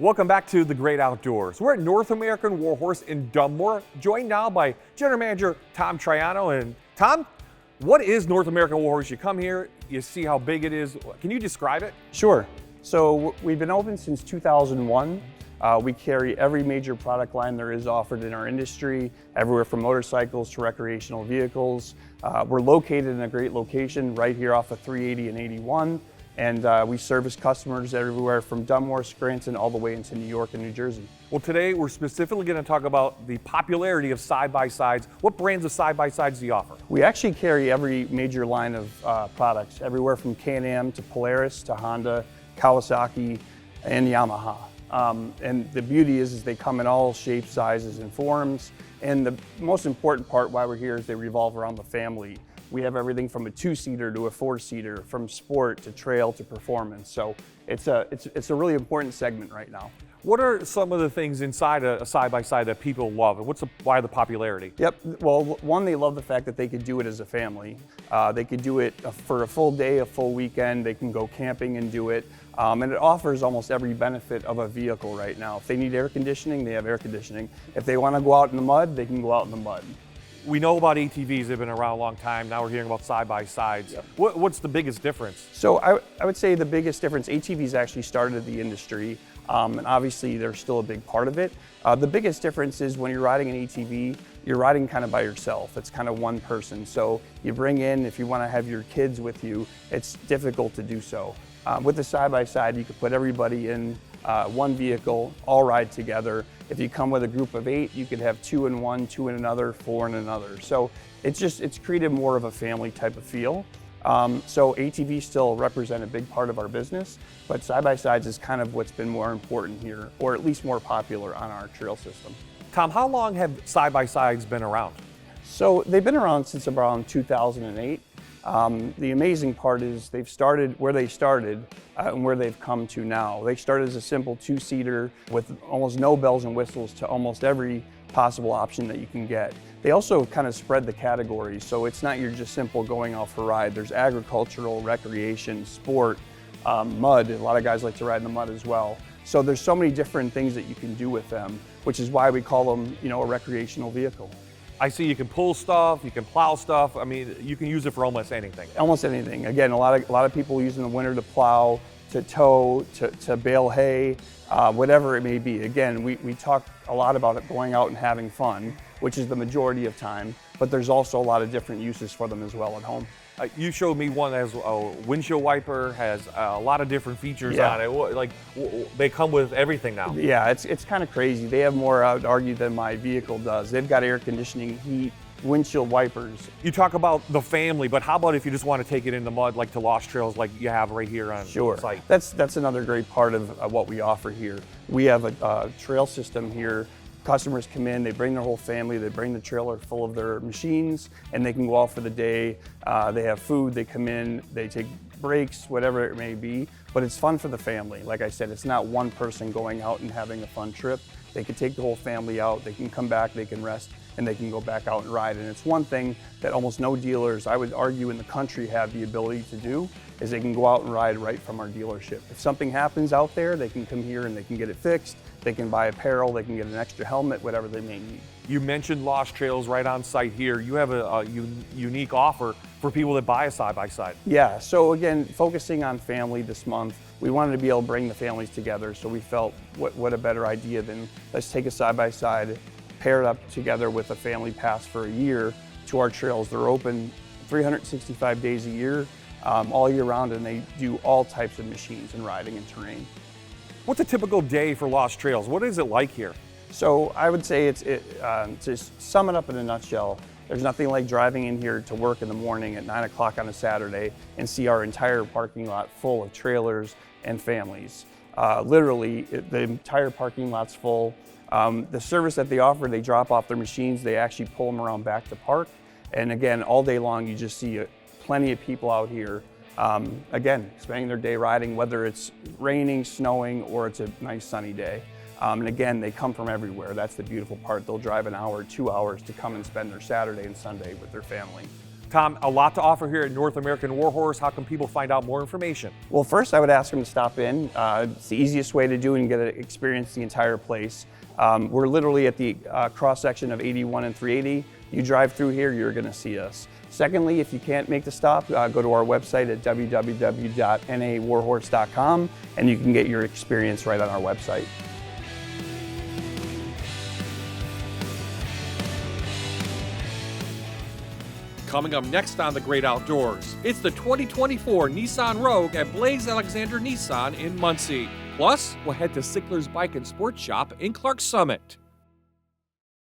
Welcome back to The Great Outdoors. We're at North American Warhorse in Dunmore, joined now by General Manager Tom Triano. And Tom, what is North American Warhorse? You come here, you see how big it is. Can you describe it? Sure. So we've been open since 2001. We carry every major product line there is offered in our industry, everywhere from motorcycles to recreational vehicles. We're located in a great location right here off of 380 and 81. And we service customers everywhere from Dunmore, Scranton, all the way into New York and New Jersey. Well, today we're specifically going to talk about the popularity of side-by-sides. What brands of side-by-sides do you offer? We actually carry every major line of products, everywhere from Can-Am to Polaris to Honda, Kawasaki, and Yamaha. And the beauty is they come in all shapes, sizes, and forms. And the most important part why we're here is they revolve around the family. We have everything from a two-seater to a four-seater, from sport to trail to performance. So it's a really important segment right now. What are some of the things inside a side-by-side that people love? And why the popularity? Yep, well, one, they love the fact that they could do it as a family. They could do it for a full day, a full weekend. They can go camping and do it. And it offers almost every benefit of a vehicle right now. If they need air conditioning, they have air conditioning. If they want to go out in the mud, they can go out in the mud. We know about ATVs, they've been around a long time. Now we're hearing about side-by-sides. Yep. What's the biggest difference? So I would say the biggest difference, ATVs actually started the industry, and obviously they're still a big part of it. The biggest difference is when you're riding an ATV, you're riding kind of by yourself. It's kind of one person. So you bring in, if you want to have your kids with you, it's difficult to do so. With the side-by-side, you could put everybody in one vehicle, all ride together. If you come with a group of 8, you could have 2 in one, 2 in another, 4 in another. So it's created more of a family type of feel. So ATVs still represent a big part of our business, but side-by-sides is kind of what's been more important here, or at least more popular on our trail system. Tom, how long have side-by-sides been around? So they've been around since around 2008. The amazing part is they've started where they started and where they've come to now. They started as a simple two-seater with almost no bells and whistles to almost every possible option that you can get. They also kind of spread the categories, so it's not your just simple going out for a ride. There's agricultural, recreation, sport, mud. A lot of guys like to ride in the mud as well. So there's so many different things that you can do with them, which is why we call them, a recreational vehicle. I see you can pull stuff, you can plow stuff. I mean, you can use it for almost anything. Almost anything. Again, a lot of people use in the winter to plow, to tow, to bale hay, whatever it may be. Again, we talk a lot about it going out and having fun, which is the majority of time, but there's also a lot of different uses for them as well at home. You showed me one that has a windshield wiper, has a lot of different features on it. They come with everything now. Yeah, it's kind of crazy. They have more, I would argue, than my vehicle does. They've got air conditioning, heat, windshield wipers. You talk about the family, but how about if you just want to take it in the mud, like to Lost Trails, like you have right here on site? That's another great part of what we offer here. We have a trail system here. Customers come in, they bring their whole family, they bring the trailer full of their machines, and they can go out for the day. They have food, they come in, they take breaks, whatever it may be, but it's fun for the family. Like I said, it's not one person going out and having a fun trip. They can take the whole family out, they can come back, they can rest, and they can go back out and ride. And it's one thing that almost no dealers, I would argue, in the country have the ability to do, is they can go out and ride right from our dealership. If something happens out there, they can come here and they can get it fixed. They can buy apparel, they can get an extra helmet, whatever they may need. You mentioned Lost Trails right on site here. You have a unique offer for people that buy a side-by-side. Yeah, so again, focusing on family this month, we wanted to be able to bring the families together, so we felt what a better idea than let's take a side-by-side, pair it up together with a family pass for a year to our trails. They're open 365 days a year, all year round, and they do all types of machines and riding and terrain. What's a typical day for Lost Trails? What is it like here? So I would say to sum it up in a nutshell, there's nothing like driving in here to work in the morning at 9 o'clock on a Saturday and see our entire parking lot full of trailers and families. Literally, the entire parking lot's full. The service that they offer, they drop off their machines, they actually pull them around back to park. And again, all day long, you just see plenty of people out here, again, spending their day riding, whether it's raining, snowing, or it's a nice sunny day. And again, they come from everywhere. That's the beautiful part. They'll drive an hour, 2 hours to come and spend their Saturday and Sunday with their family. Tom, a lot to offer here at North American Warhorse. How can people find out more information? Well, first I would ask them to stop in. It's the easiest way to do it and get to experience the entire place. We're literally at the cross section of 81 and 380. You drive through here, you're going to see us. Secondly, if you can't make the stop, go to our website at www.nawarhorse.com and you can get your experience right on our website. Coming up next on The Great Outdoors, it's the 2024 Nissan Rogue at Blaze Alexander Nissan in Muncie. Plus, we'll head to Sickler's Bike and Sports Shop in Clarks Summit.